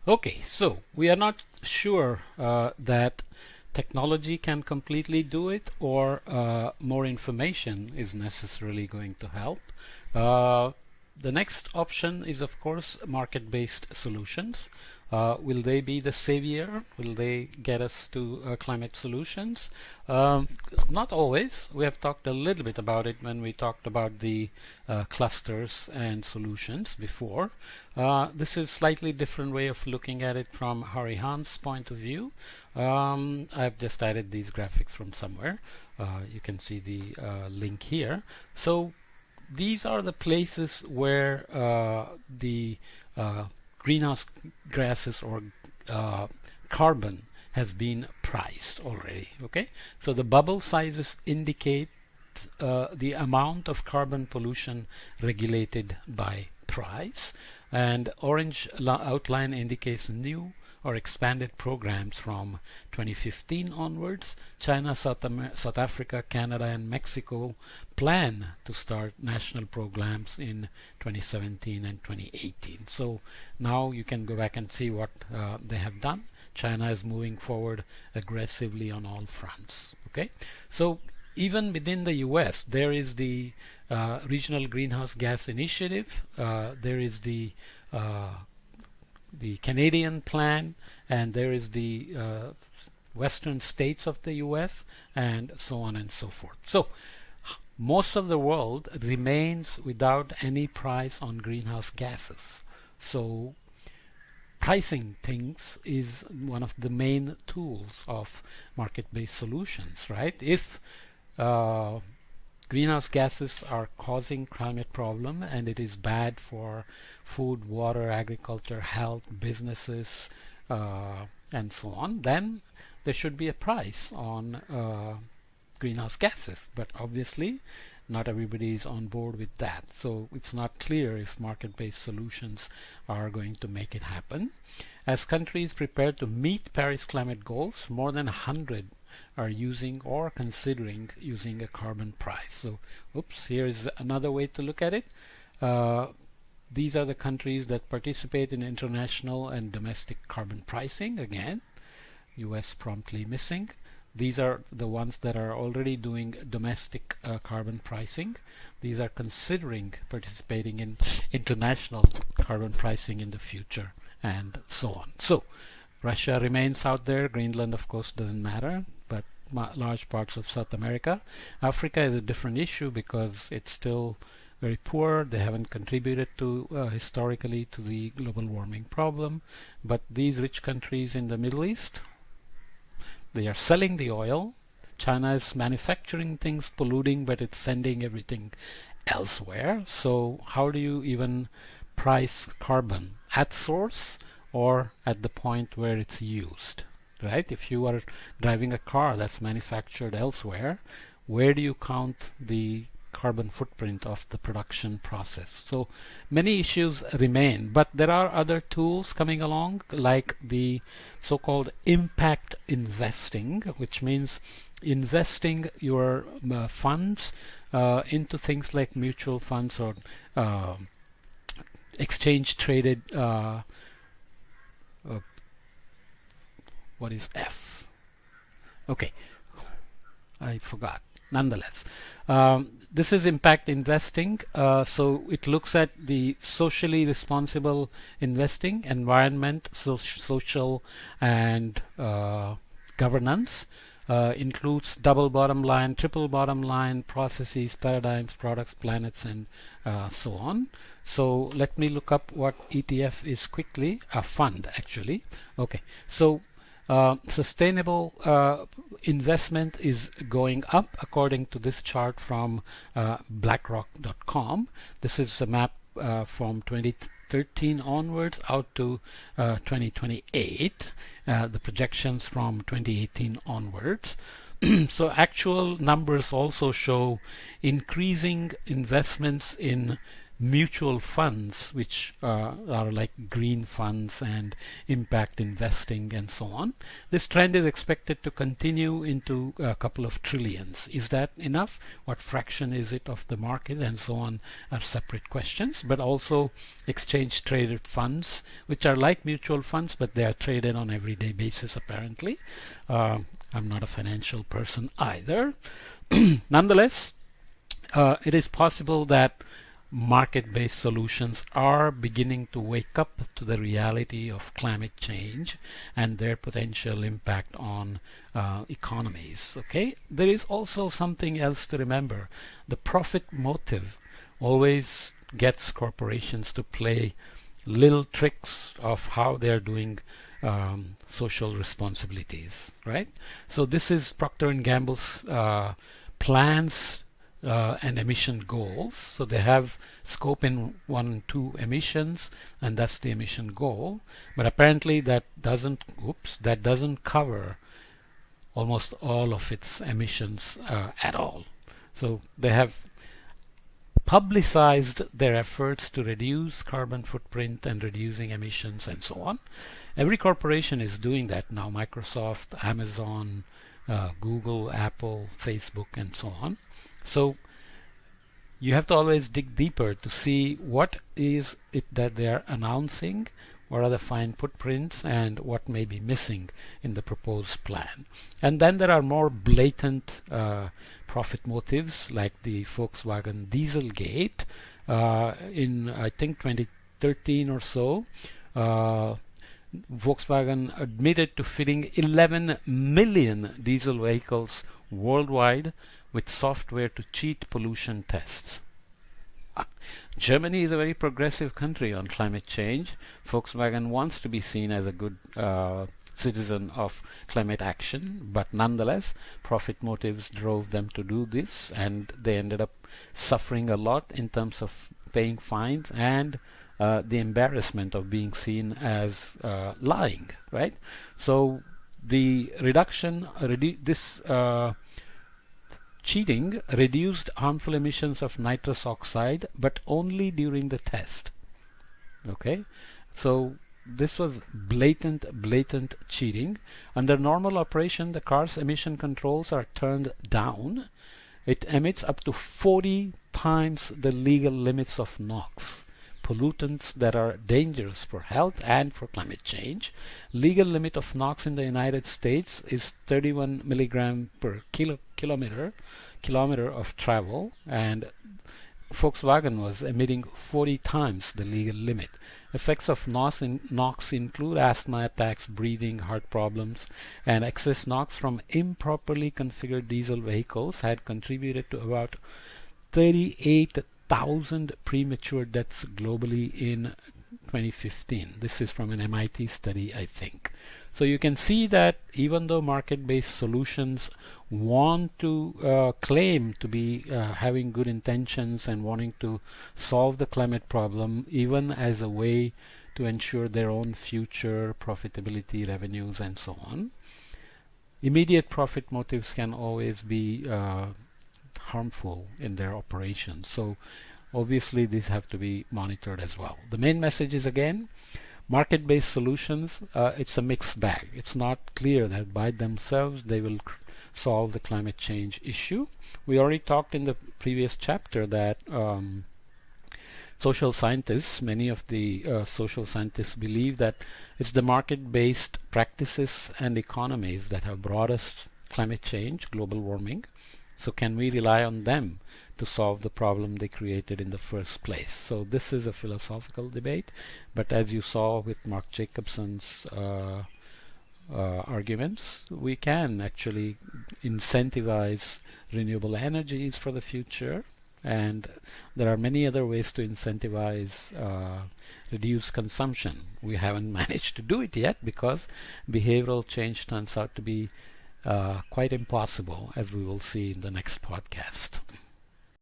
Okay, so we are not sure that technology can completely do it, or more information is necessarily going to help. Uh, the next option is, of course, market-based solutions. Will they be the savior? Will they get us to climate solutions? Um, Not always. We have talked a little bit about it when we talked about the clusters and solutions before. This is slightly different way of looking at it from Hari Han's point of view. I've just added these graphics from somewhere. You can see the link here. So these are the places where the greenhouse gases or carbon has been priced already. Okay, so the bubble sizes indicate the amount of carbon pollution regulated by price, and orange outline indicates new or expanded programs from 2015 onwards. China, South Africa, Canada, and Mexico plan to start national programs in 2017 and 2018. So now you can go back and see what they have done. China is moving forward aggressively on all fronts. Okay, so even within the US, there is the Regional Greenhouse Gas Initiative. There is the Canadian plan, and there is the western states of the US, and so on and so forth. So most of the world remains without any price on greenhouse gases. So pricing things is one of the main tools of market-based solutions, right? If greenhouse gases are causing climate problem and it is bad for food, water, agriculture, health, businesses, and so on, then there should be a price on greenhouse gases. But obviously not everybody is on board with that, so it's not clear if market-based solutions are going to make it happen. As countries prepare to meet Paris climate goals, more than 100 are using or considering using a carbon price. So here is another way to look at it. These are the countries that participate in international and domestic carbon pricing. Again, US promptly missing. These are the ones that are already doing domestic carbon pricing. These are considering participating in international carbon pricing in the future, and so on. So Russia remains out there. Greenland, of course, doesn't matter, but large parts of South America. Africa is a different issue because it's still very poor. They haven't contributed to historically to the global warming problem. But these rich countries in the Middle East, they are selling the oil. China is manufacturing things, polluting, but it's sending everything elsewhere. So how do you even price carbon? At source or at the point where it's used, right? If you are driving a car that's manufactured elsewhere, where do you count the carbon footprint of the production process? So many issues remain, but there are other tools coming along, like the so-called impact investing, which means investing your funds into things like mutual funds or exchange traded what is F? Okay, I forgot. Nonetheless, this is impact investing. So it looks at the socially responsible investing, environment, social, and governance. Includes double bottom line, triple bottom line, processes, paradigms, products, planets, and so on. So let me look up what ETF is quickly. A fund, actually. Okay, so sustainable investment is going up according to this chart from BlackRock.com. This is a map from 2013 onwards out to 2028. The projections from 2018 onwards. So actual numbers also show increasing investments in mutual funds, which are like green funds and impact investing and so on. This trend is expected to continue into a couple of trillions. Is that enough? What fraction is it of the market and so on are separate questions. But also exchange traded funds, which are like mutual funds, but they are traded on everyday basis apparently. I'm not a financial person either. Nonetheless, it is possible that market-based solutions are beginning to wake up to the reality of climate change and their potential impact on economies. Okay, there is also something else to remember. The profit motive always gets corporations to play little tricks of how they're doing social responsibilities, right? So this is Procter and Gamble's plans and emission goals. So they have scope in 1 and 2 emissions, and that's the emission goal. But apparently that doesn't cover almost all of its emissions at all. So they have publicized their efforts to reduce carbon footprint and reducing emissions and so on. Every corporation is doing that now. Microsoft, Amazon, Google, Apple, Facebook, and so on. So you have to always dig deeper to see what is it that they are announcing, what are the fine footprints, and what may be missing in the proposed plan. And then there are more blatant profit motives, like the Volkswagen Dieselgate. In I think 2013 or so, Volkswagen admitted to fitting 11 million diesel vehicles worldwide with software to cheat pollution tests. Germany is a very progressive country on climate change. Volkswagen wants to be seen as a good citizen of climate action, but nonetheless, profit motives drove them to do this, and they ended up suffering a lot in terms of paying fines and the embarrassment of being seen as lying, right? So the reduction, cheating reduced harmful emissions of nitrous oxide, but only during the test. Okay, so this was blatant cheating. Under normal operation, the car's emission controls are turned down. It emits up to 40 times the legal limits of NOx, pollutants that are dangerous for health and for climate change. Legal limit of NOx in the United States is 31 milligram per kilometer of travel, and Volkswagen was emitting 40 times the legal limit. Effects of NOx include asthma attacks, breathing, heart problems, and excess NOx from improperly configured diesel vehicles had contributed to about 38,000 premature deaths globally in 2015. This is from an MIT study, I think. So you can see that even though market-based solutions want to claim to be having good intentions and wanting to solve the climate problem, even as a way to ensure their own future profitability, revenues, and so on, immediate profit motives can always be harmful in their operations. So obviously these have to be monitored as well. The main message is, again, market-based solutions, it's a mixed bag. It's not clear that by themselves they will solve the climate change issue. We already talked in the previous chapter that social scientists, many of the social scientists believe that it's the market-based practices and economies that have brought us climate change, global warming. So can we rely on them to solve the problem they created in the first place? So this is a philosophical debate, but as you saw with Mark Jacobson's arguments, we can actually incentivize renewable energies for the future, and there are many other ways to incentivize reduced consumption. We haven't managed to do it yet because behavioral change turns out to be quite impossible, as we will see in the next podcast.